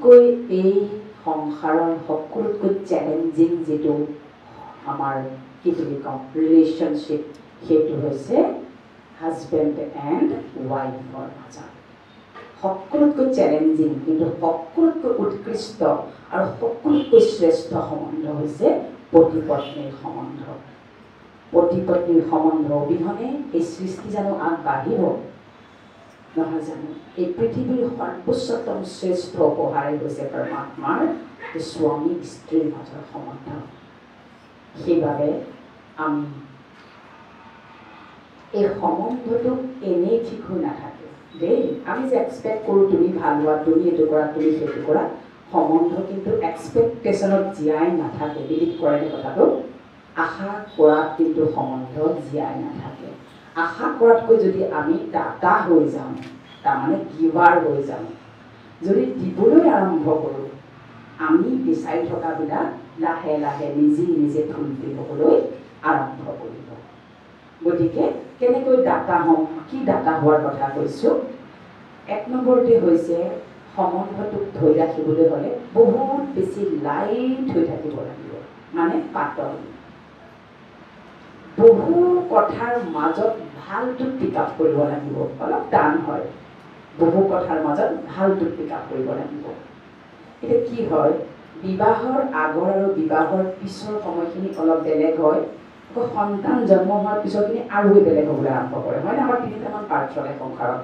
সকলোতকৈ এই সংসাৰৰ সকলোতকৈ চ্যালেঞ্জিং যেটো আমাৰ কি বুলি কওঁ ৰিলেশ্যনশ্বিপ সেইটো হৈছে হাজবেণ্ড এণ্ড ৱাইফৰ মাজত সকলোতকৈ চ্যালেঞ্জিং কিন্তু সকলোতকৈ উৎকৃষ্ট আৰু সকলোতকৈ শ্ৰেষ্ঠ সম্বন্ধ হৈছে পতি পত্নীৰ সম্বন্ধ পতি পত্নীৰ সম্বন্ধ অবিহনে এই সৃষ্টি জানো আগবাঢ়িব নহয় জানো এই পৃথিৱীৰ সৰ্বোচ্চতম শ্ৰেষ্ঠ উপহাৰেই হৈছে পৰমাত্মাৰ স্বামী স্ত্ৰীৰ মাজৰ সম্বন্ধ সেইবাবে আমি এই সম্বন্ধটো এনেই ঠিক হৈ নাথাকে দেই আমি যে এক্সপেক্ট কৰোঁ তুমি ভাল হোৱা তুমি এইটো কৰা তুমি সেইটো কৰা সম্বন্ধ কিন্তু এক্সপেক্টেশ্যনত জীয়াই নাথাকে বিলিভ কৰেনে কথাটো আশা কৰাত কিন্তু সম্বন্ধ জীয়াই নাথাকে আশা কৰাতকৈ যদি আমি দাতা হৈ যাওঁ তাৰমানে গিভাৰ হৈ যাওঁ যদি দিবলৈ আৰম্ভ কৰোঁ আমি বিচাৰি থকাবিলাক লাহে লাহে নিজে ফুলটি হ'বলৈ আৰম্ভ কৰিব গতিকে কেনেকৈ দাতা হ'ম কি দাতা হোৱাৰ কথা কৈছোঁ এক নম্বৰতে হৈছে সম্বন্ধটোক ধৰি ৰাখিবলৈ হ'লে বহুত বেছি লাইট হৈ থাকিব লাগিব মানে পাতল বহু কথাৰ মাজত ভালটো পিক আপ কৰিব লাগিব অলপ টান হয় বহু কথাৰ মাজত ভালটো পিক আপ কৰিব লাগিব এতিয়া কি হয় বিবাহৰ আগৰ আৰু বিবাহৰ পিছৰ সময়খিনি অলপ বেলেগ হয় আকৌ সন্তান জন্ম হোৱাৰ পিছৰখিনি আৰু বেলেগ হ'বলৈ আৰম্ভ কৰে হয় আমাৰ তিনিটামান পাৰ্ট চলে সংসাৰত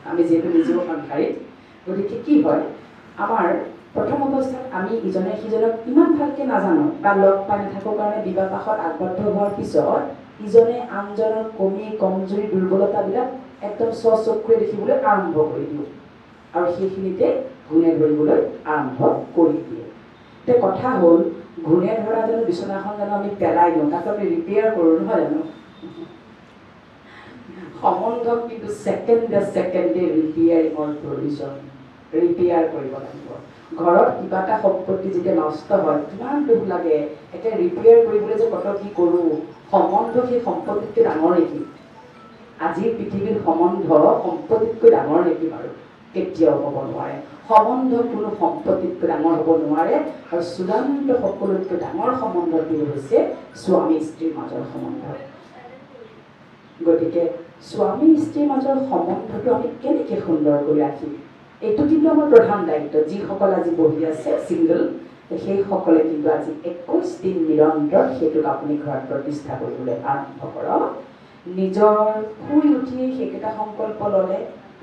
আমি যিহেতু নিজেও সংসাৰীত গতিকে কি হয় আমাৰ প্ৰথম অৱস্থাত আমি ইজনে সিজনক ইমান ভালকৈ নাজানো বা লগ পাই নাথাকৰ কাৰণে বিবাহ পাশত আবদ্ধ হোৱাৰ পিছত ইজনে আনজনৰ কমি কমজুৰি দুৰ্বলতাবিলাক একদম স্বচক্ষুৰে দেখিবলৈ আৰম্ভ কৰি দিওঁ আৰু সেইখিনিতে ঘূণে ধৰিবলৈ আৰম্ভ কৰি দিয়ে এতিয়া কথা হ'ল ঘূণে ধৰা জানো বিচনাখন জানো আমি পেলাই দিওঁ তাক আমি ৰিপেয়াৰ কৰোঁ নহয় জানো সম্বন্ধক কিন্তু ছেকেণ্ডে ৰিপেয়াৰিঙৰ প্ৰয়োজন ৰিপেয়াৰ কৰিব লাগিব ঘৰত কিবা এটা সম্পত্তি যেতিয়া নষ্ট হয় কিমান দুখ লাগে এতিয়া ৰিপেয়াৰ কৰিবলৈ যে কত কি কৰোঁ সম্বন্ধ সেই সম্পত্তিতকৈ ডাঙৰ নেকি আজিৰ পৃথিৱীৰ সম্বন্ধ সম্পত্তিতকৈ ডাঙৰ নেকি বাৰু কেতিয়াও হ'ব নোৱাৰে সম্বন্ধ কোনো সম্পত্তিতকৈ ডাঙৰ হ'ব নোৱাৰে আৰু চূড়ান্ত সকলোতকৈ ডাঙৰ সম্বন্ধটো হৈছে স্বামী স্ত্ৰীৰ মাজৰ সম্বন্ধ গতিকে স্বামী স্ত্ৰীৰ মাজৰ সম্বন্ধটো আমি কেনেকৈ সুন্দৰ কৰি ৰাখিম এইটো কিন্তু আমাৰ প্ৰধান দায়িত্ব যিসকল আজি বহি আছে ছিংগল সেইসকলে কিন্তু আজি 21 দিন নিৰন্তৰ সেইটোক আপুনি ঘৰত প্ৰতিষ্ঠা কৰিবলৈ আৰম্ভ কৰক নিজৰ শুই উঠিয়ে সেইকেইটা সংকল্প ল'লে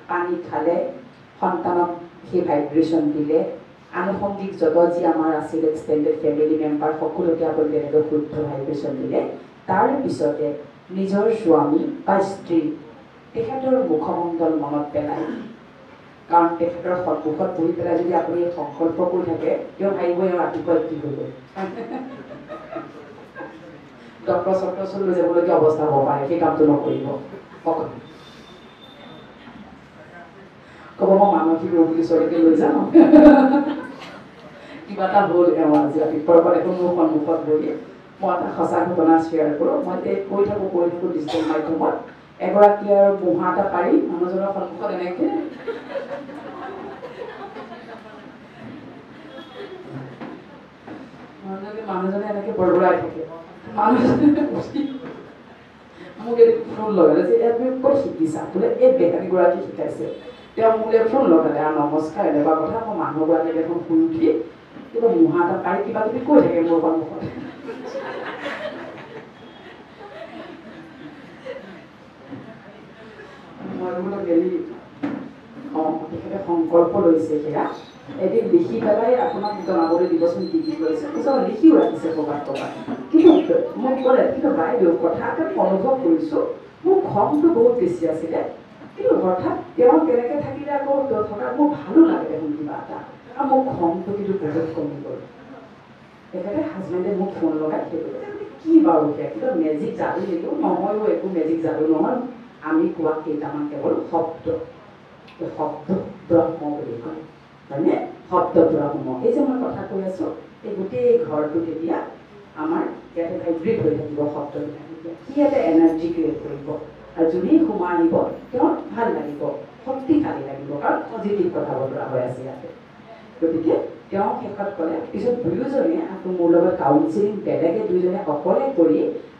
পানী খালে সন্তানক সেই ভাইব্ৰেশ্যন দিলে আনুষংগিক যত যি আমাৰ আছিল এক্সটেণ্ডেড ফেমিলি মেম্বাৰ সকলোকে আপুনি তেনেকৈ শুদ্ধ ভাইব্ৰেশ্যন দিলে তাৰ পিছতে নিজৰ স্বামী বা স্ত্ৰী তেখেতৰ মুখমণ্ডল মনত পেলায় কাৰণ তেখেতৰ সন্মুখত বহি পেলাই যদি আপুনি সংকল্প কৰি থাকে তেওঁ ভাবিব ৰাতিপুৱা কি হৈ গ'ল ডক্টৰ চক্টৰ লৈ যাবলগীয়া অৱস্থা হ'ব পাৰে সেই কামটো নকৰিব ক'ব মই মানসিক ৰোগ বুলি ওচৰলৈকে লৈ যাওঁ কিবা এটা হ'ল এওঁ আজি ৰাতিপুৱাৰ পৰা এখন মোৰ সন্মুখত বহি মই এটা সঁচা ঘটনা শ্বেয়াৰ কৰোঁ মই কৈ থাকোঁ ডিজিটেল মাধ্যমত এগৰাকী আৰু বুঢ়া এটা পাৰি মানুহজনৰ সন্মুখত এনেকৈ মানুহজনে এনেকৈ বৰবৰাই থাকে মানুহজনে মোক এদিন ফোন লগালে যে তুমি ক'ত শিকিছা বোলে এই বেকাৰীগৰাকী শিকাইছে তেওঁ মোলে ফোন লগালে আৰু নমস্কাৰ এনেকুৱা কথা মই মানুহগৰাকীক এখন শুই উঠি কিবা মুহা এটা পাৰি কিবা কিবি কৈ থাকে মোৰ সন্মুখত মই বোলো গেলি তেখেতে সংকল্প লৈছে সেয়া এদিন লিখি পেলাই আপোনাক জনাবলৈ দিবচোন কি কি কৰিছে পিছত লিখিও ৰাখিছে ক'ৰবাত কিন্তু মোক ক'লে কিন্তু বাইদেউ কথা এটা অনুভৱ কৰিছোঁ মোৰ খংটো বহুত বেছি আছিলে কিন্তু হঠাৎ তেওঁ কেনেকৈ থাকিলে আকৌ থকা মোৰ ভালো লাগে দেখোন কিবা এটা আৰু মোৰ খংটো কিন্তু বহুত কমি গ'ল তেখেতে হাজবেণ্ডে মোক ফোন লগাই সেইটো কি বাৰু সেয়া কিন্তু মেজিক যাদু নিদিওঁ নহয়ো একো মেজিক যাদু নহয় আমি কোৱা কেইটামান কেৱল শব্দ ব্ৰহ্ম বুলি কয় হয়নে শব্দ ব্ৰহ্ম এই যে মই কথা কৈ আছোঁ এই গোটেই ঘৰটো তেতিয়া আমাৰ ইয়াতে ভাইব্ৰেট হৈ থাকিব শব্দবিলাক সি ইয়াতে এনাৰ্জি ক্ৰিয়েট কৰিব আৰু যোনেই সোমাই আহিব তেওঁৰ ভাল লাগিব শক্তিশালী লাগিব কাৰণ পজিটিভ কথা বতৰা হৈ আছে ইয়াতে গতিকে তেওঁ শেষত ক'লে পিছত দুয়োজনে আকৌ মোৰ লগত কাউন্সিলিং বেলেগে দুয়োজনে অকলে কৰি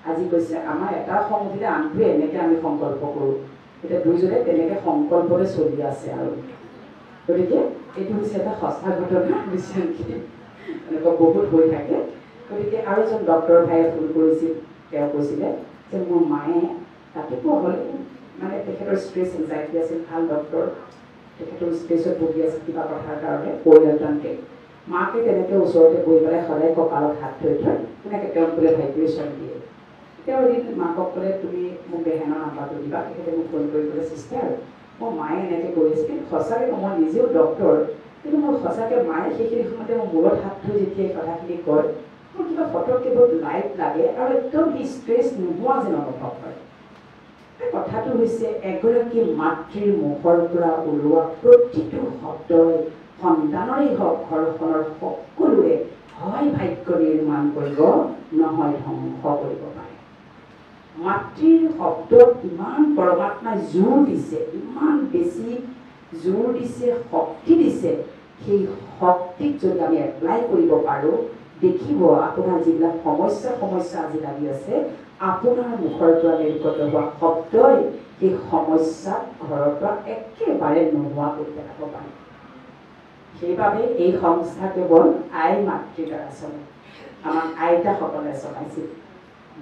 আজি কৈছে আমাৰ এটা খং উঠিলে আনটোৱে এনেকৈ আমি সংকল্প কৰোঁ এতিয়া দুয়োজনে তেনেকৈ সংকল্পৰে চলি আছে আৰু গতিকে এইটো হৈছে এটা সঁচা ঘটনা ৰিচেণ্টলি এনেকুৱা বহুত হৈ থাকে গতিকে আৰু এজন ডক্টৰ ভাইয়ে ফোন কৰিছিল তেওঁ কৈছিলে যে মোৰ মায়ে ৰাতিপুৱা হ'লে মানে তেখেতৰ ষ্ট্ৰেছ এনজাইটি আছিল ভাল ডক্টৰ তেখেতৰ ষ্ট্ৰেছত ভুগি আছিল কিবা কথাৰ কাৰণে পৰিয়ালটানকে মাকে তেনেকৈ ওচৰতে বহি পেলাই সদায় কঁকালত হাত থৈ থৈ তেনেকৈ তেওঁক বোলে ভাইব্ৰেশ্যন দিয়ে তেওঁ এদিন মাকক ক'লে তুমি মোক বেহেনৰ নাম্বাৰটো দিবা তেখেতে মোক ফোন কৰি ক'লে চিষ্টাৰ মোৰ মায়ে এনেকৈ কৰি আছে কিন্তু সঁচাকৈ মই নিজেও ডক্টৰ কিন্তু মোৰ সঁচাকৈ মায়ে সেইখিনি সময়তে মোৰ মূৰত হাত থৈ যেতিয়া এই কথাখিনি কয় মোৰ কিবা ফটককৈ বহুত লাইট লাগে আৰু একদম সি ষ্ট্ৰেছ নোহোৱা যেন অনুভৱ হয় কথাটো হৈছে এগৰাকী মাতৃৰ মুখৰ পৰা ওলোৱা প্ৰতিটো শব্দই সন্তানৰেই হওক ঘৰখনৰ সকলোৰে হয় ভাগ্য নিৰ্মাণ কৰিব নহয় ধ্বংস কৰিব পাৰে মাতৃৰ শব্দত ইমান পৰমাত্মাই জোৰ দিছে ইমান বেছি জোৰ দিছে শক্তি দিছে সেই শক্তিক যদি আমি এপ্লাই কৰিব পাৰোঁ দেখিব আপোনাৰ যিবিলাক সমস্যা আজি লাগি আছে আপোনাৰ মুখৰ পৰা নিৰ্গত হোৱা শব্দই সেই সমস্যাক ঘৰৰ পৰা একেবাৰে নোহোৱা কৰি পেলাব পাৰে সেইবাবে এই সংস্থা কেৱল আই মাতৃৰ দ্বাৰা চলে আমাক আইতাসকলে চলাইছিল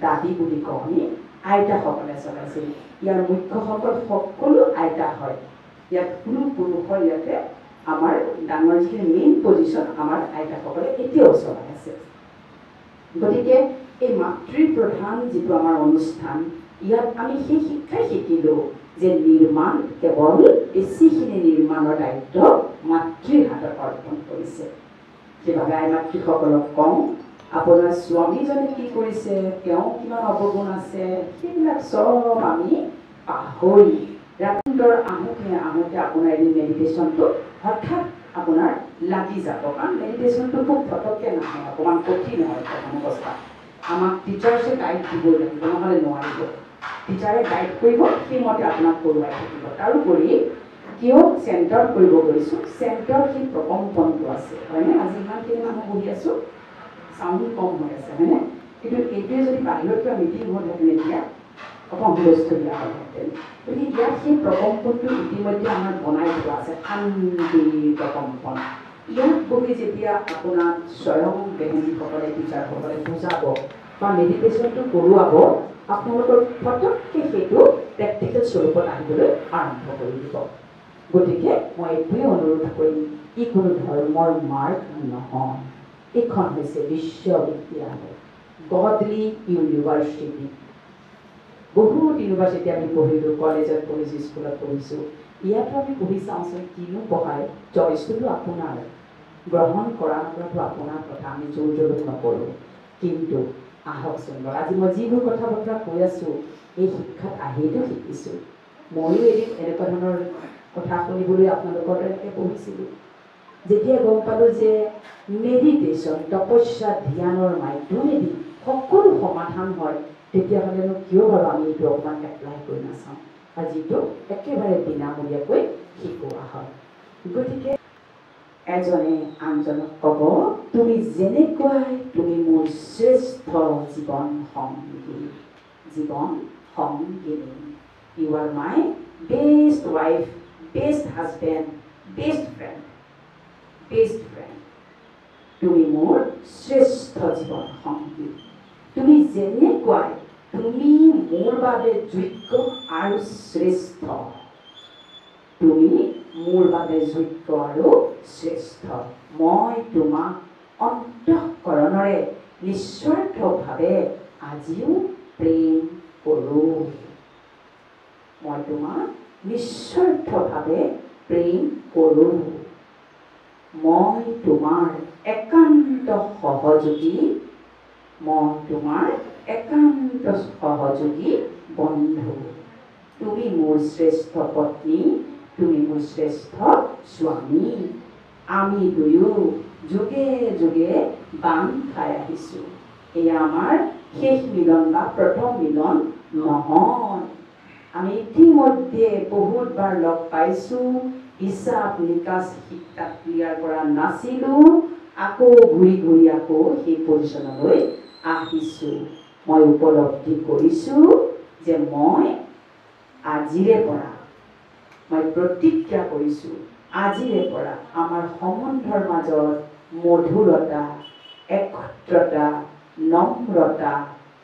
দাদী বুলি কওঁ আমি আইতাসকলে চলাইছিল ইয়াৰ মুখ্যসকল সকলো আইতা হয় ইয়াত কোনো পুৰুষৰ ইয়াতে আমাৰ ডাঙৰ যিখিনি মেইন পজিশ্যন আমাৰ আইতাসকলে এতিয়াও চলাই আছে গতিকে এই মাতৃ প্ৰধান যিটো আমাৰ অনুষ্ঠান ইয়াত আমি সেই শিক্ষাই শিকিলোঁ যে নিৰ্মাণ কেৱল বেছিখিনি নিৰ্মাণৰ দায়িত্ব মাতৃৰ হাতত অৰ্পণ কৰিছে সেইবাবে আই মাতৃসকলক কওঁ আপোনাৰ স্বামীজনে কি কৰিছে তেওঁ কিমান অৱগুণ আছে সেইবিলাক চব আমি পাহৰি ৰাতিপুৱাৰ আহোঁতে আপোনাৰ এদিন মেডিটেশ্যনটো হঠাৎ আপোনাৰ লাগি যাব কাৰণ মেডিটেশ্যনটো খুব ফটককৈ নাহে অকণমান কঠিন হয় প্ৰথম অৱস্থাত আমাক টিচাৰ্ছে গাইড দিবই লাগিব নহ'লে নোৱাৰিব টিচাৰে গাইড কৰিব সেইমতে আপোনাক কৰোৱাই থাকিব তাৰোপৰি কিয় চেণ্টাৰত কৰিব গৈছোঁ চেণ্টাৰত সেই প্ৰকম্পনটো আছে হয়নে আজি ইমানখিনি মানুহ বহি আছোঁ চাউণ্ড কম হৈ আছে হয়নে কিন্তু এইটোৱে যদি বাহিৰৰ পৰা মিটিং হ'লহেঁতেন এতিয়া অকণ হুলস্থুলীয়া হ'লহেঁতেন গতিকে ইয়াত সেই প্ৰকম্পনটো ইতিমধ্যে আমাৰ বনাই থোৱা আছে শান্তিৰ প্ৰকম্পন ইয়াত বহি যেতিয়া আপোনাক স্বয়ং বেহেনীসকলে টিচাৰসকলে বুজাব বা মেডিটেশ্যনটো কৰোৱাব আপোনালোকৰ ফটককৈ সেইটো প্ৰেক্টিকেল স্বৰূপত আহিবলৈ আৰম্ভ কৰি দিব গতিকে মই এইটোৱে অনুৰোধ কৰিম ই কোনো ধৰ্মৰ মাৰ্গ নহয় এইখন হৈছে বিশ্ববিদ্যালয় গডলি ইউনিভাৰ্চিটি বহুত ইউনিভাৰ্চিটি আমি পঢ়িলোঁ কলেজত পঢ়িছোঁ স্কুলত পঢ়িছোঁ ইয়াতো আমি পঢ়ি চাওঁচোন কিনো পঢ়ায় চইচটোতো আপোনাৰ গ্ৰহণ কৰা নকৰাটো আপোনাৰ কথা আমি জোৰ জবত নকৰোঁ কিন্তু আহকচোন বাৰু আজি মই যিবোৰ কথা বতৰা কৈ আছোঁ এই শিক্ষাত আহিতো শিকিছোঁ ময়ো এদিন এনেকুৱা ধৰণৰ কথা শুনিবলৈ আপোনালোকৰ তেনেকৈ পঢ়িছিলোঁ যেতিয়া গম পালোঁ যে মেডিটেশ্যন তপস্যা ধ্যানৰ মাধ্যমেদি সকলো সমাধান হয় তেতিয়াহ'লেনো কিয় বাৰু আমি এইটো অকণমান এপ্লাই কৰি নাচাওঁ আৰু যিটো একেবাৰে বিনামূলীয়াকৈ শিকোৱা হয় গতিকে এজনে আনজনক ক'ব তুমি যেনেকুৱাই তুমি মোৰ শ্ৰেষ্ঠ জীৱন সংগিনী you are my best wife best husband best friend তুমি মোৰ শ্ৰেষ্ঠ জীৱন সংগী তুমি যেনেকুৱাই তুমি মোৰ বাবে যোগ্য আৰু শ্ৰেষ্ঠ তুমি মোৰ বাবে যোগ্য আৰু শ্ৰেষ্ঠ মই তোমাক অন্তঃকৰণৰে নিস্বাৰ্থভাৱে আজিও প্ৰেম কৰোঁ মই তোমাক নিস্বাৰ্থভাৱে প্ৰেম কৰোঁ মই তোমাৰ একান্ত সহযোগী বন্ধু তুমি মোৰ শ্ৰেষ্ঠ পত্নী তুমি মোৰ শ্ৰেষ্ঠ স্বামী আমি দুয়ো যুগে যুগে বান খাই আহিছোঁ এয়া আমাৰ শেষ মিলন বা প্ৰথম মিলন নহয় আমি ইতিমধ্যে বহুতবাৰ লগ পাইছোঁ হিচাপ নিকাচ তাত ক্লিয়াৰ কৰা নাছিলোঁ। আকৌ ঘূৰি ঘূৰি আকৌ সেই পজিশ্যনলৈ আহিছোঁ। মই উপলব্ধি কৰিছোঁ যে মই আজিৰে পৰা মই প্ৰতিজ্ঞা কৰিছোঁ, আজিৰে পৰা আমাৰ সম্বন্ধৰ মাজত মধুৰতা, একত্ৰতা, নম্ৰতা,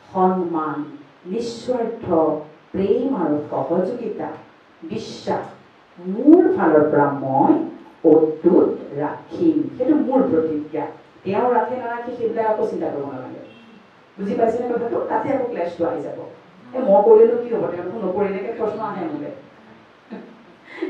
সন্মান, নিস্বাৰ্থ প্ৰেম আৰু সহযোগিতা, বিশ্বাস মোৰ ফালৰ পৰা মই অটুট ৰাখিম। সেইটো মোৰ প্ৰতিজ্ঞা। তেওঁ ৰাখে নাৰাখে সেইবিলাক আকৌ চিন্তা কৰিব নালাগে। বুজি পাইছেনে কথাটো? তাতে আকৌ ক্লেশটো আহি যাব। মই কৰিলেনো কি হ'ব, তেওঁলোকে নকৰিলেকে প্ৰশ্ন আহে মোলে।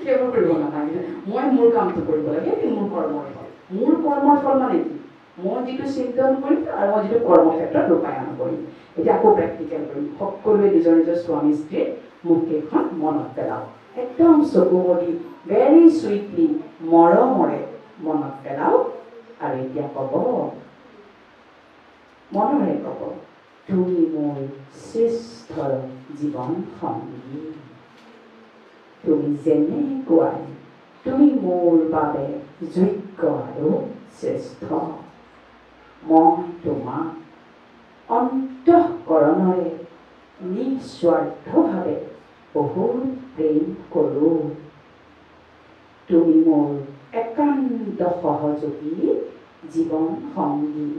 সেইবোৰ কৰিব নালাগে। মই মোৰ কামটো কৰিব লাগে, সেইটো মোৰ কৰ্মৰ ফল। মোৰ কৰ্মৰ ফল মানে কি? মই যিটো চিন্তন কৰিম আৰু মই যিটো কৰ্মক্ষেত্ৰত ৰূপায়ণ কৰিম। এতিয়া আকৌ প্ৰেক্টিকেল কৰিম। সকলোৱে নিজৰ নিজৰ স্বামী স্ত্ৰীৰ মুখকেইখন মনত পেলাওক। একদম চকু মুদি ভেৰি চুইটলি মৰমৰে মনত পেলাওক আৰু এতিয়া ক'ব, মনৰে ক'ব, তুমি মোৰ শ্ৰেষ্ঠ জীৱন সংগী। তুমি যেনেকুৱাই, তুমি মোৰ বাবে যোগ্য আৰু শ্ৰেষ্ঠ। মই তোমাক অন্তঃকৰণৰে নিস্বাৰ্থভাৱে বহুত প্ৰেম কৰোঁ। তুমি মোৰ একান্ত সহযোগী জীৱন সংগী।